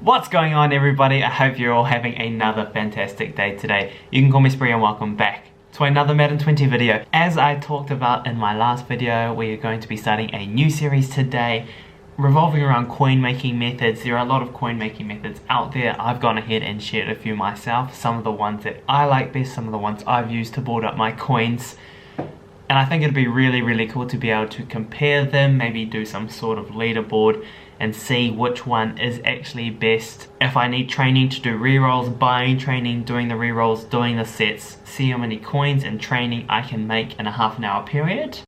What's going on, everybody? I hope you're all having another fantastic day today. You can call me Spree and welcome back to another Madden 20 video. As I talked about in my last video, we are going to be starting a new series today revolving around coin making methods. There are a lot of coin making methods out there. I've gone ahead and shared a few myself, some of the ones that I like best, some of the ones I've used to build up my coins. And I think it'd be really cool to be able to compare them, maybe do some sort of leaderboard and see which one is actually best. If I need training to do rerolls, buying training, doing the rerolls, doing the sets, see how many coins and training I can make in a half-an-hour period.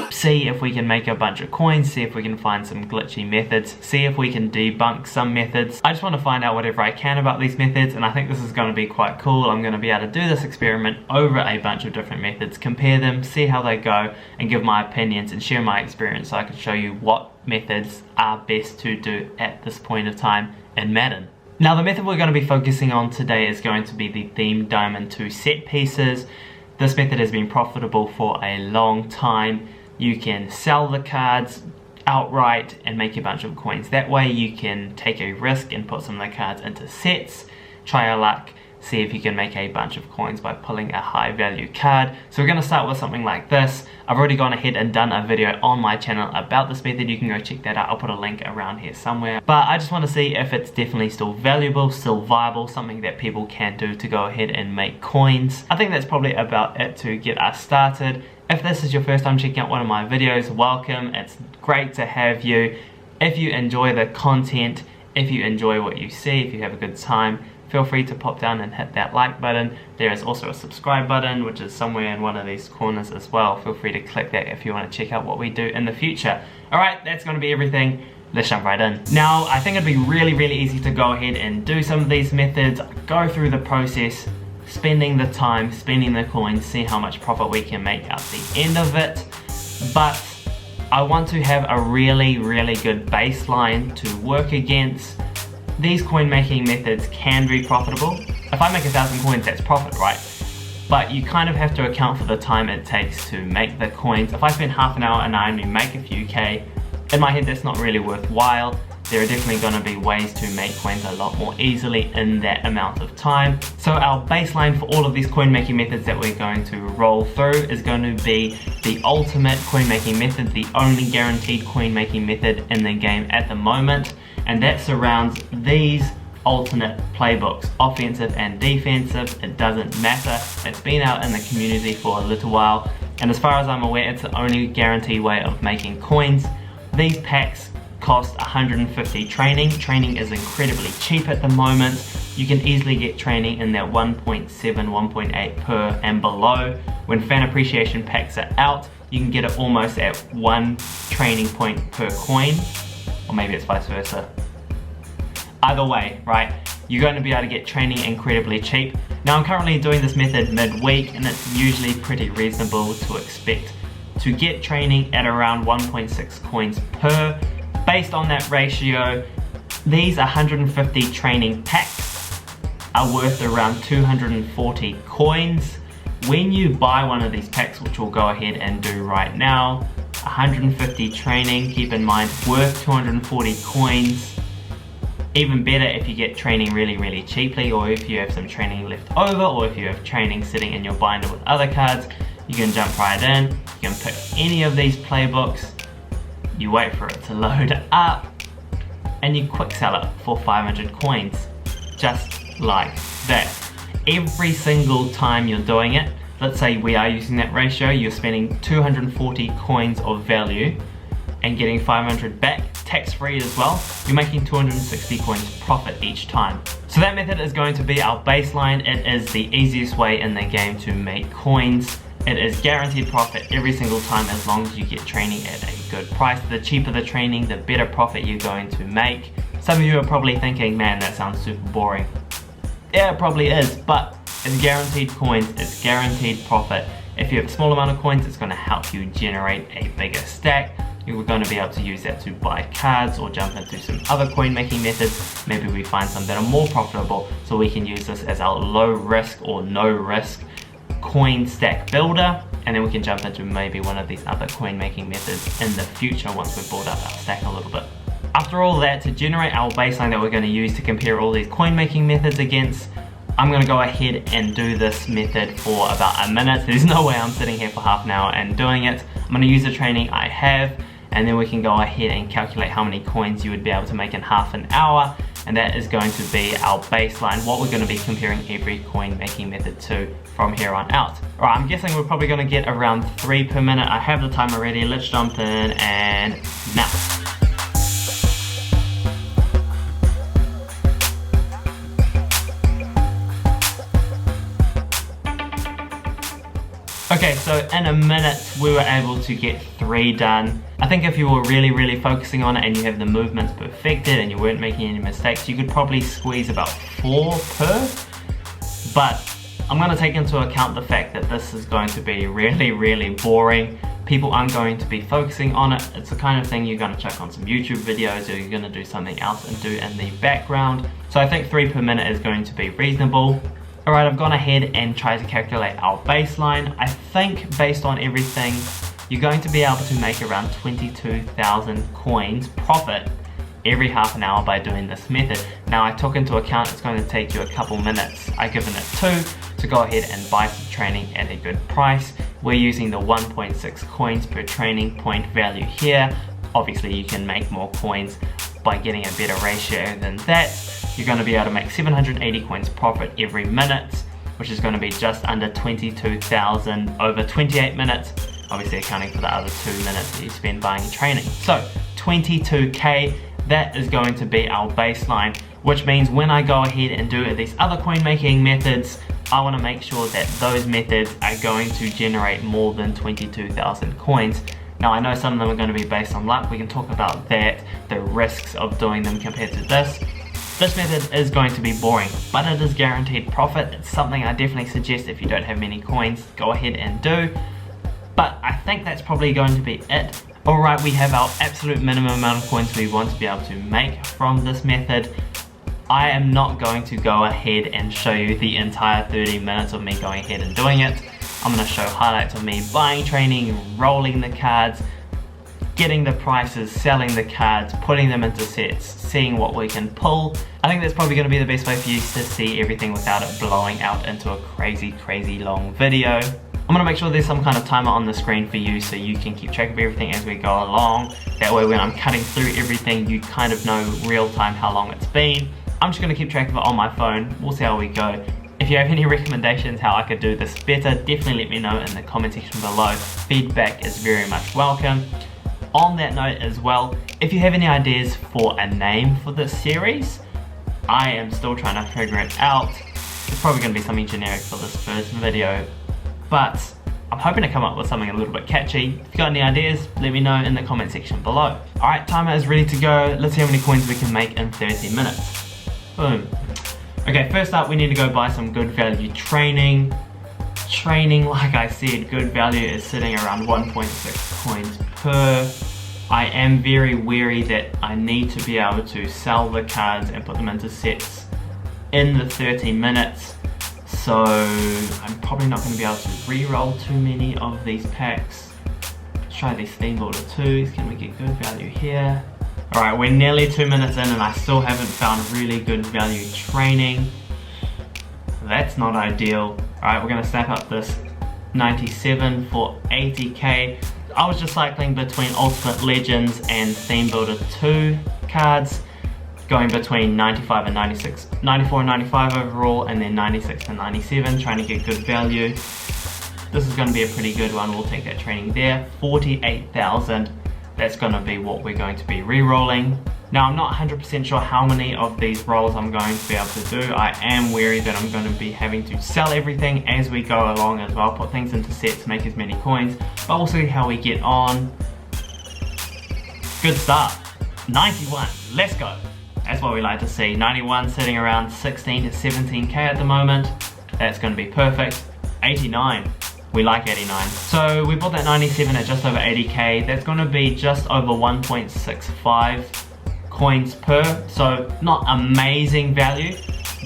See if we can make a bunch of coins, see if we can find some glitchy methods, see if we can debunk some methods. I just want to find out whatever I can about these methods, and I think this is going to be quite cool. I'm going to be able to do this experiment over a bunch of different methods, compare them, see how they go, and give my opinions and share my experience so I can show you what methods are best to do at this point of time in Madden. Now, the method we're going to be focusing on today is going to be the Theme Diamond 2 set pieces. This method has been profitable for a long time. You can sell the cards outright and make a bunch of coins. That way you can take a risk and put some of the cards into sets, try your luck, see if you can make a bunch of coins by pulling a high value card. So we're going to start with something like this. I've already gone ahead and done a video on my channel about this method. You can go check that out. I'll put a link around here somewhere. But I just want to see if it's definitely still valuable, still viable, something that people can do to go ahead and make coins. I think that's probably about it to get us started. If this is your first time checking out one of my videos, welcome. It's great to have you. If you enjoy the content, if you enjoy what you see, if you have a good time, feel free to pop down and hit that like button. There is also a subscribe button, which is somewhere in one of these corners as well. Feel free to click that if you want to check out what we do in the future. Alright, that's going to be everything. Let's jump right in. Now, I think it'd be really easy to go ahead and do some of these methods, go through the process, spending the time, spending the coins, see how much profit we can make at the end of it. But I want to have a really good baseline to work against. These coin making methods can be profitable. If I make 1,000 coins, that's profit, right? But you kind of have to account for the time it takes to make the coins. If I spend half an hour and I only make a few K, in my head that's not really worthwhile. There are definitely going to be ways to make coins a lot more easily in that amount of time. So our baseline for all of these coin making methods that we're going to roll through is going to be the ultimate coin making method, the only guaranteed coin making method in the game at the moment. And that surrounds these alternate playbooks, offensive and defensive. It doesn't matter. It's been out in the community for a little while, and as far as I'm aware, it's the only guaranteed way of making coins. These packs cost 150 training. Training is incredibly cheap at the moment. You can easily get training in that 1.7, 1.8 per and below. When fan appreciation packs are out, you can get it almost at 1 training point per coin. Or maybe it's vice versa. Either way, right, you're going to be able to get training incredibly cheap. Now, I'm currently doing this method midweek, and it's usually pretty reasonable to expect to get training at around 1.6 coins per. Based on that ratio, these 150 training packs are worth around 240 coins. When you buy one of these packs, which we'll go ahead and do right now, 150 training, keep in mind, worth 240 coins. Even better if you get training really cheaply, or if you have some training left over, or if you have training sitting in your binder with other cards, you can jump right in. You can pick any of these playbooks, you wait for it to load up, and you quick sell it for 500 coins. Just like that. Every single time you're doing it, let's say we are using that ratio, you're spending 240 coins of value and getting 500 back, tax-free as well. You're making 260 coins profit each time. So that method is going to be our baseline. It is the easiest way in the game to make coins. It is guaranteed profit every single time as long as you get training at a good price. The cheaper the training, the better profit you're going to make. Some of you are probably thinking, man, that sounds super boring. Yeah, it probably is, but it's guaranteed coins, it's guaranteed profit. If you have a small amount of coins, it's going to help you generate a bigger stack. You're going to be able to use that to buy cards or jump into some other coin making methods. Maybe we find some that are more profitable, so we can use this as our low risk or no risk coin stack builder, and then we can jump into maybe one of these other coin making methods in the future once we've built up our stack a little bit. After all that, to generate our baseline that we're going to use to compare all these coin making methods against, I'm going to go ahead and do this method for about a minute. There's no way I'm sitting here for half an hour and doing it. I'm going to use the training I have, and then we can go ahead and calculate how many coins you would be able to make in half an hour, and that is going to be our baseline, what we're going to be comparing every coin making method to from here on out. Alright, I'm guessing we're probably going to get around 3 per minute. I have the timer ready. Let's jump in and now. Okay, so in a minute we were able to get 3 done. I think if you were really focusing on it and you have the movements perfected and you weren't making any mistakes, you could probably squeeze about 4 per. But I'm going to take into account the fact that this is going to be really boring. People aren't going to be focusing on it. It's the kind of thing you're going to check on some YouTube videos, or you're going to do something else and do in the background. So I think 3 per minute is going to be reasonable. Alright, I've gone ahead and tried to calculate our baseline. I think based on everything, you're going to be able to make around 22,000 coins profit every half an hour by doing this method. Now I took into account it's going to take you a couple minutes. I've given it 2 to go ahead and buy some training at a good price. We're using the 1.6 coins per training point value here. Obviously you can make more coins by getting a better ratio than that. You're going to be able to make 780 coins profit every minute, which is going to be just under 22,000 over 28 minutes, obviously accounting for the other 2 minutes that you spend buying training. So 22k, that is going to be our baseline, which means when I go ahead and do these other coin making methods, I want to make sure that those methods are going to generate more than 22,000 coins. Now I know some of them are going to be based on luck. We can talk about that, the risks of doing them compared to this. This method is going to be boring, but it is guaranteed profit. It's something I definitely suggest if you don't have many coins, go ahead and do. But I think that's probably going to be it. Alright, we have our absolute minimum amount of coins we want to be able to make from this method. I am not going to go ahead and show you the entire 30 minutes of me going ahead and doing it. I'm going to show highlights of me buying training, rolling the cards, getting the prices, selling the cards, putting them into sets, seeing what we can pull. I think that's probably going to be the best way for you to see everything without it blowing out into a crazy long video. I'm going to make sure there's some kind of timer on the screen for you so you can keep track of everything as we go along. That way when I'm cutting through everything, you kind of know real time how long it's been. I'm just going to keep track of it on my phone. We'll see how we go. If you have any recommendations how I could do this better, definitely let me know in the comment section below. Feedback is very much welcome. On that note as well, if you have any ideas for a name for this series, I am still trying to figure it out. It's probably going to be something generic for this first video, but I'm hoping to come up with something a little bit catchy. If you got any ideas, let me know in the comment section below. Alright, timer is ready to go. Let's see how many coins we can make in 30 minutes. Boom. Okay, first up we need to go buy some good value training. Training, like I said, good value is sitting around 1.6 coins per. I am very wary that I need to be able to sell the cards and put them into sets in the 30 minutes. So I'm probably not going to be able to re-roll too many of these packs. Let's try these Theme Builder 2s. Can we get good value here? Alright, we're nearly 2 minutes in and I still haven't found really good value training. That's not ideal. Alright, we're going to snap up this 97 for 80k. I was just cycling between Ultimate Legends and Theme Builder 2 cards, going between 95 and 96, 94 and 95 overall, and then 96 and 97, trying to get good value. This is going to be a pretty good one. We'll take that training there. 48,000. That's going to be what we're going to be re-rolling. Now I'm not 100% sure how many of these rolls I'm going to be able to do. I am wary that I'm going to be having to sell everything as we go along as well, put things into sets, make as many coins, but we'll see how we get on. Good start. 91, let's go. That's what we like to see. 91 sitting around 16 to 17k at the moment. That's going to be perfect. 89. We like 89. So we bought that 97 at just over 80k. That's going to be just over 1.65 coins per. So not amazing value,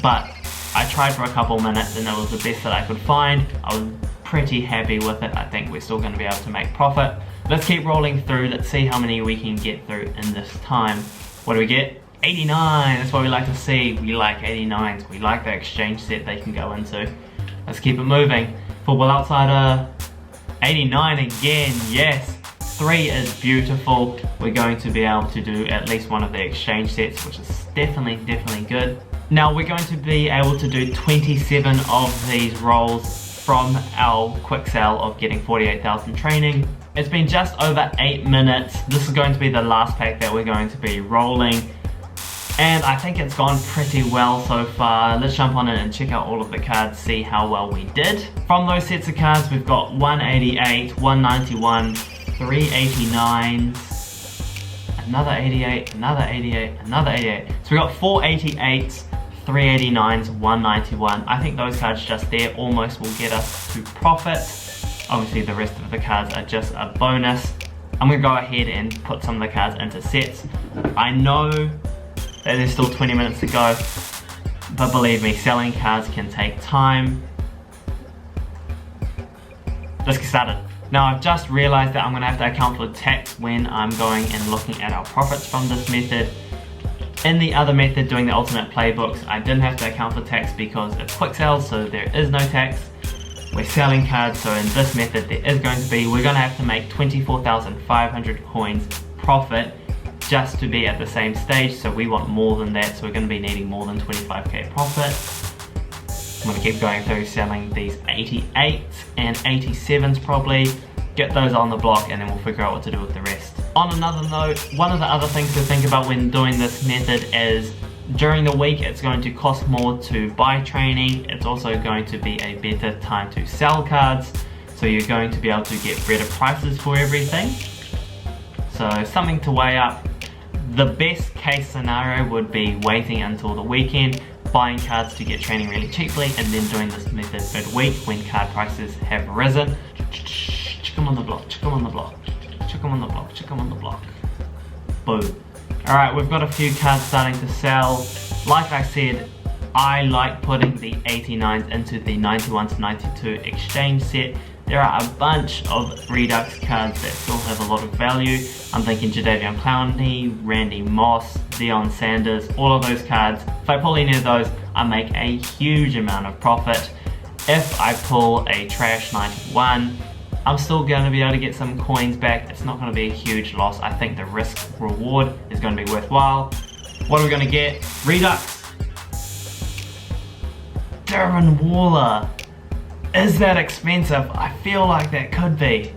but I tried for a couple minutes and that was the best that I could find. I was pretty happy with it. I think we're still going to be able to make profit. Let's keep rolling through. Let's see how many we can get through in this time. What do we get? 89, that's what we like to see. We like 89s, we like the exchange set they can go into. Let's keep it moving. Football Outsider, 89 again, yes. 3 is beautiful. We're going to be able to do at least one of the exchange sets, which is definitely good. Now we're going to be able to do 27 of these rolls from our quick sale of getting 48,000 training. It's been just over 8 minutes. This is going to be the last pack that we're going to be rolling. And I think it's gone pretty well so far. Let's jump on in and check out all of the cards, see how well we did. From those sets of cards, we've got 188, 191, 389s, another 88, another 88, another 88. So we got 488s, 389s, 191. I think those cards just there almost will get us to profit. Obviously the rest of the cards are just a bonus. I'm going to go ahead and put some of the cards into sets. I know that there's still 20 minutes to go, but believe me, selling cards can take time. Let's get started. Now I've just realized that I'm going to have to account for tax when I'm going and looking at our profits from this method. In the other method, doing the alternate playbooks, I didn't have to account for tax because it's quick sales, so there is no tax. We're selling cards, so in this method there is going to be, we're going to have to make 24,500 coins profit just to be at the same stage, so we want more than that, so we're going to be needing more than 25k profit. I'm going to keep going through selling these 88s and 87s probably, get those on the block, and then we'll figure out what to do with the rest. On another note, one of the other things to think about when doing this method is during the week it's going to cost more to buy training. It's also going to be a better time to sell cards, so you're going to be able to get better prices for everything. So something to weigh up. The best case scenario would be waiting until the weekend, buying cards to get training really cheaply, and then doing this method midweek when card prices have risen. Check them on the block, check them on the block, check them on the block, check them on the block. Boom. Alright, we've got a few cards starting to sell. Like I said, I like putting the 89s into the 91 to 92 exchange set. There are a bunch of Redux cards that still have a lot of value. I'm thinking Jadeveon Clowney, Randy Moss, Deion Sanders, all of those cards. If I pull any of those, I make a huge amount of profit. If I pull a trash 91, I'm still going to be able to get some coins back. It's not going to be a huge loss. I think the risk reward is going to be worthwhile. What are we going to get? Redux. Darren Waller. Is that expensive? I feel like that could be.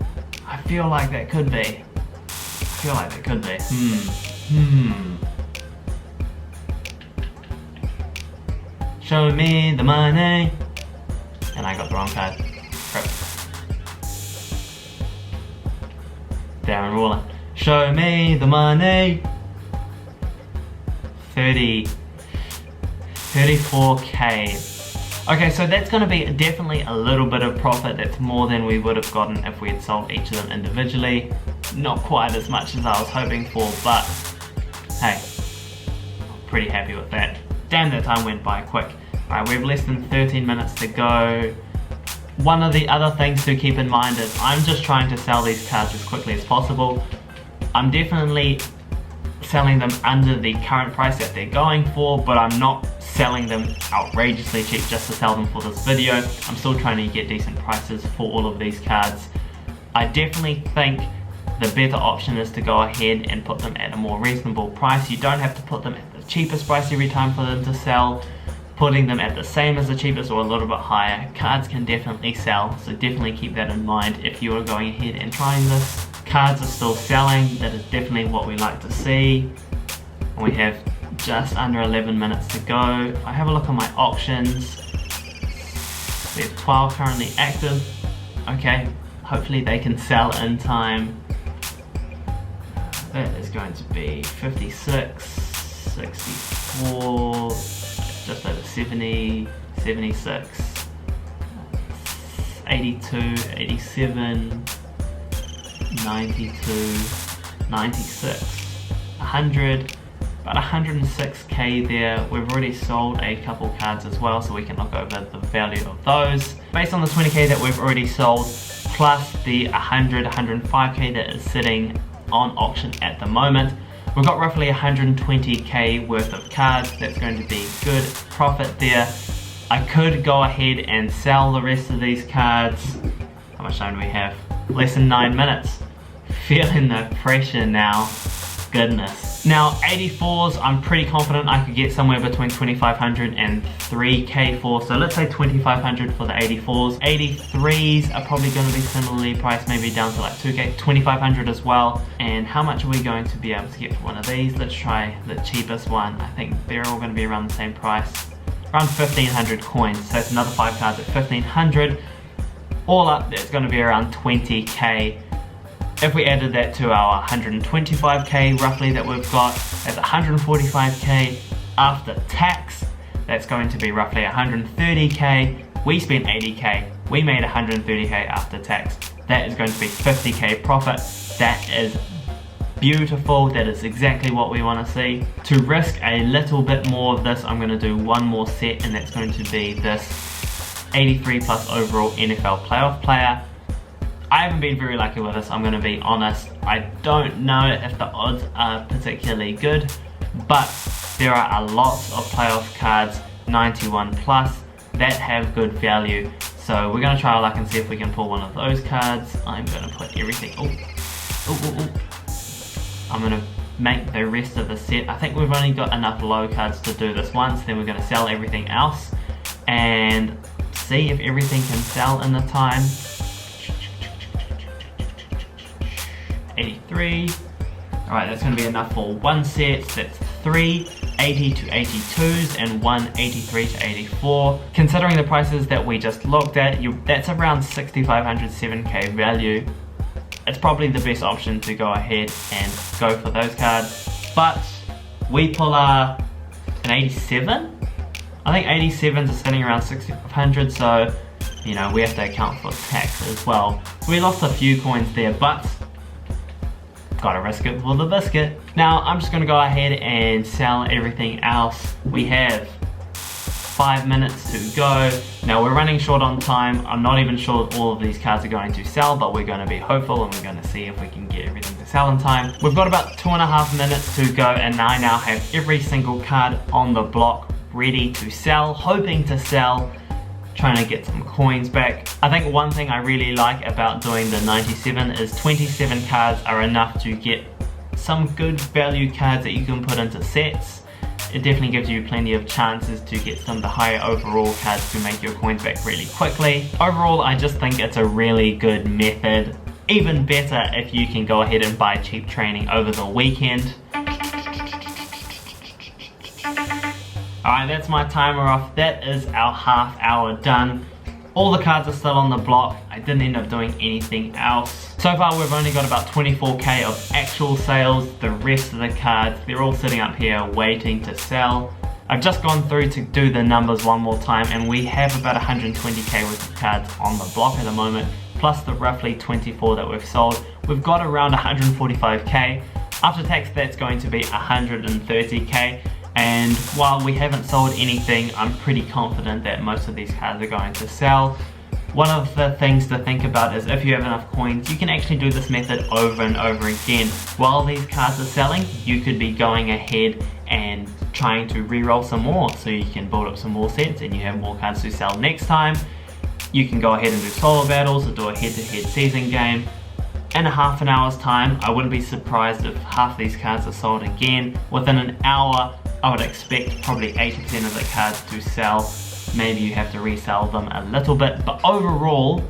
I feel like that could be. I feel like that could be. Show me the money. And I got the wrong card. Crap. Darren Waller. Show me the money. 34k. Okay, so that's going to be definitely a little bit of profit. That's more than we would have gotten if we had sold each of them individually. Not quite as much as I was hoping for, but hey, I'm pretty happy with that. Damn, that time went by quick. Alright, we have less than 13 minutes to go. One of the other things to keep in mind is I'm just trying to sell these cards as quickly as possible. I'm definitely selling them under the current price that they're going for, but I'm not selling them outrageously cheap just to sell them for this video. I'm still trying to get decent prices for all of these cards. I definitely think the better option is to go ahead and put them at a more reasonable price. You don't have to put them at the cheapest price every time for them to sell. Putting them at the same as the cheapest or a little bit higher, cards can definitely sell, so definitely keep that in mind if you are going ahead and trying this. Cards are still selling, that is definitely what we like to see. We have just under 11 minutes to go. If I have a look at my auctions, we have 12 currently active. Okay, hopefully they can sell in time. That is going to be 56, 64, just over 70, 76, 82, 87, 92, 96, 100, about 106k there. We've already sold a couple cards as well, so we can look over the value of those. Based on the 20k that we've already sold, plus the 100, 105k that is sitting on auction at the moment, We've got roughly 120k worth of cards. That's going to be good profit there. I could go ahead and sell the rest of these cards. How much time do we have? Less than 9 minutes. Feeling the pressure now. Goodness. Now 84s, I'm pretty confident I could get somewhere between 2500 and 3k for. So let's say 2500 for the 84s. 83s are probably going to be similarly priced, maybe down to like 2k, 2500 as well. And how much are we going to be able to get for one of these? Let's try the cheapest one. I think they're all going to be around the same price. Around 1500 coins. So it's another 5 cards at 1500. All up, that's going to be around 20k. If we added that to our 125k roughly that we've got, that's 145k after tax. That's going to be roughly 130k. We spent 80k. We made 130k after tax. That is going to be 50k profit. That is beautiful. That is exactly what we want to see. To risk a little bit more of this, I'm going to do one more set, and that's going to be this 83 plus overall NFL playoff player. I haven't been very lucky with this, I'm going to be honest. I don't know if the odds are particularly good, but there are a lot of playoff cards, 91 plus, that have good value. So we're going to try our luck and see if we can pull one of those cards. I'm going to put everything, I'm going to make the rest of the set. I think we've only got enough low cards to do this once, then we're going to sell everything else and see if everything can sell in the time. 83. Alright, that's going to be enough for one set. That's 3 80 to 82s and 1 83 to 84. Considering the prices that we just looked at, that's around 6500 7k value. It's probably the best option to go ahead and go for those cards. But we pull an 87. I think 87s are sitting around 6500, so you know we have to account for tax as well. We lost a few coins there, but gotta risk it for the biscuit. Now I'm just gonna go ahead and sell everything else. We have 5 minutes to go. Now we're running short on time. I'm not even sure all of these cards are going to sell, but we're gonna be hopeful and we're gonna see if we can get everything to sell in time. We've got about 2.5 minutes to go, and I now have every single card on the block ready to sell, hoping to sell, trying to get some coins back. I think one thing I really like about doing the 97 is 27 cards are enough to get some good value cards that you can put into sets. It definitely gives you plenty of chances to get some of the higher overall cards to make your coins back really quickly. Overall, I just think it's a really good method. Even better if you can go ahead and buy cheap training over the weekend. Alright, that's my timer off. That is our half hour done. All the cards are still on the block. I didn't end up doing anything else. So far we've only got about 24k of actual sales. The rest of the cards, they're all sitting up here waiting to sell. I've just gone through to do the numbers one more time, and we have about 120k worth of cards on the block at the moment, plus the roughly 24 that we've sold. We've got around 145k. After tax, that's going to be 130k. And while we haven't sold anything, I'm pretty confident that most of these cards are going to sell. One of the things to think about is if you have enough coins, you can actually do this method over and over again. While these cards are selling, you could be going ahead and trying to re-roll some more, so you can build up some more sets and you have more cards to sell next time. You can go ahead and do solo battles or do a head-to-head season game. In a half an hour's time, I wouldn't be surprised if half these cards are sold again. Within an hour, I would expect probably 80% of the cards to sell. Maybe you have to resell them a little bit, but overall,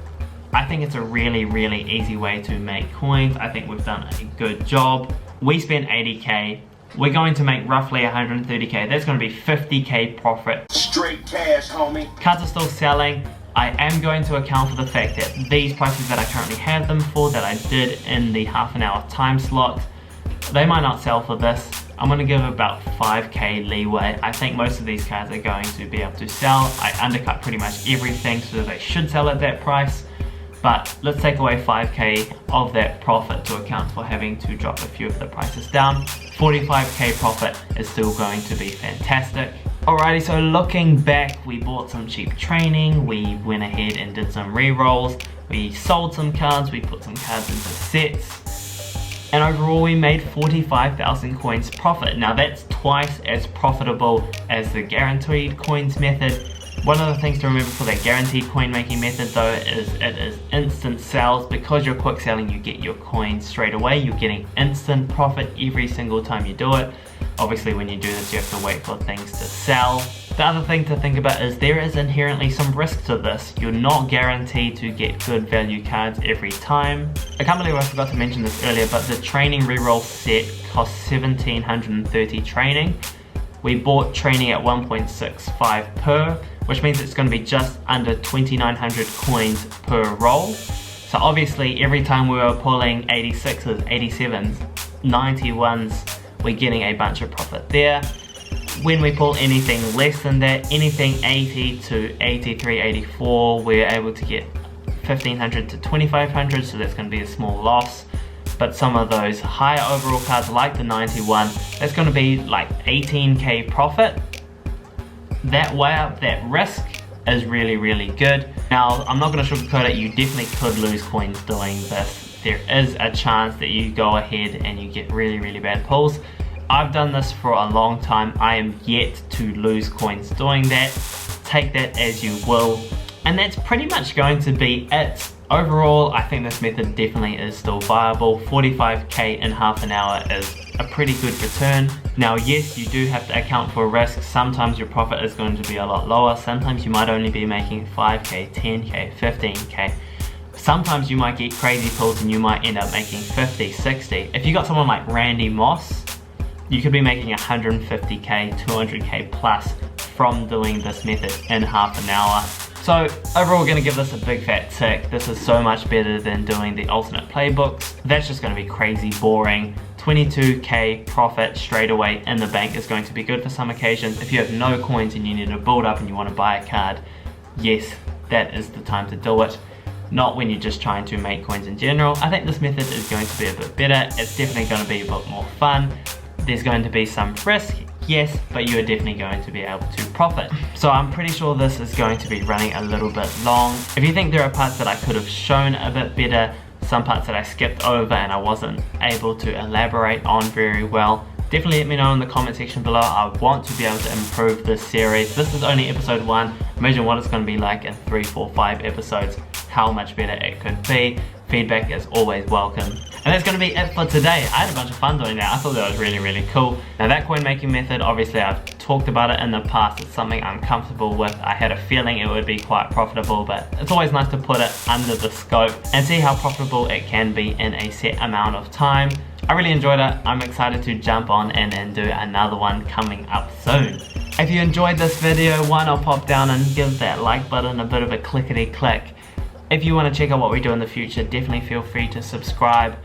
I think it's a really, really easy way to make coins. I think we've done a good job. We spent 80k. We're going to make roughly 130k. That's going to be 50k profit. Straight cash, homie. Cards are still selling. I am going to account for the fact that these prices that I currently have them for, that I did in the half an hour time slot, they might not sell for this. I'm going to give about 5k leeway. I think most of these cards are going to be able to sell. I undercut pretty much everything, so they should sell at that price. But let's take away 5k of that profit to account for having to drop a few of the prices down. 45k profit is still going to be fantastic. Alrighty, so looking back, we bought some cheap training, we went ahead and did some re-rolls, we sold some cards, we put some cards into sets. and overall we made 45,000 coins profit. Now that's twice as profitable as the guaranteed coins method. One of the things to remember for that guaranteed coin making method though is it is instant sales. Because you're quick selling, you get your coins straight away. You're getting instant profit every single time you do it. Obviously when you do this you have to wait for things to sell. The other thing to think about is there is inherently some risk to this. You're not guaranteed to get good value cards every time. I can't believe I forgot to mention this earlier, but the training reroll set costs 1730 training. We bought training at 1.65 per, which means it's going to be just under 2900 coins per roll. So obviously every time we were pulling 86s, 87s, 91s, we're getting a bunch of profit there. When we pull anything less than that, anything 80 to 83, 84, we're able to get 1500 to 2500, so that's going to be a small loss. But some of those higher overall cards like the 91, that's going to be like 18k profit. That way up that risk is really good. Now I'm not going to sugarcoat it, you definitely could lose coins doing this. There is a chance that you go ahead and you get really bad pulls. I've done this for a long time. I am yet to lose coins doing that. Take that as you will. And that's pretty much going to be it. Overall, I think this method definitely is still viable. 45k in half an hour is a pretty good return. Now yes, you do have to account for risk. Sometimes your profit is going to be a lot lower. Sometimes you might only be making 5k, 10k, 15k. Sometimes you might get crazy pulls and you might end up making 50, 60. If you got someone like Randy Moss, you could be making 150k, 200k plus from doing this method in half an hour. So overall, we're going to give this a big fat tick. This is so much better than doing the alternate playbooks. That's just going to be crazy boring. 22k profit straight away in the bank is going to be good for some occasions. If you have no coins and you need to build up and you want to buy a card, yes, that is the time to do it. Not when you're just trying to make coins in general. I think this method is going to be a bit better. It's definitely going to be a bit more fun. There's going to be some risk, yes, but you're definitely going to be able to profit. So I'm pretty sure this is going to be running a little bit long. If you think there are parts that I could have shown a bit better, some parts that I skipped over and I wasn't able to elaborate on very well, definitely let me know in the comment section below. I want to be able to improve this series. This is only episode 1. Imagine what it's going to be like in 3, 4, 5 episodes, how much better it could be. Feedback is always welcome. And that's going to be it for today. I had a bunch of fun doing that. I thought that was really cool. Now that coin making method, obviously I've talked about it in the past. It's something I'm comfortable with. I had a feeling it would be quite profitable, but it's always nice to put it under the scope and see how profitable it can be in a set amount of time. I really enjoyed it. I'm excited to jump on in and do another one coming up soon. If you enjoyed this video, why not pop down and give that like button a bit of a clickety click. If you want to check out what we do in the future, definitely feel free to subscribe.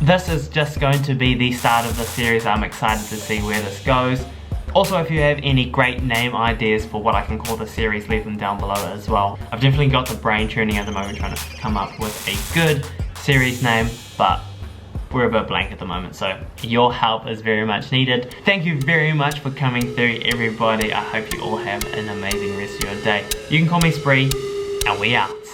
This is just going to be the start of the series. I'm excited to see where this goes. Also, if you have any great name ideas for what I can call the series, leave them down below as well. I've definitely got the brain churning at the moment trying to come up with a good series name, but we're a bit blank at the moment, so your help is very much needed. Thank you very much for coming through, everybody. I hope you all have an amazing rest of your day. You can call me Spree, and we out.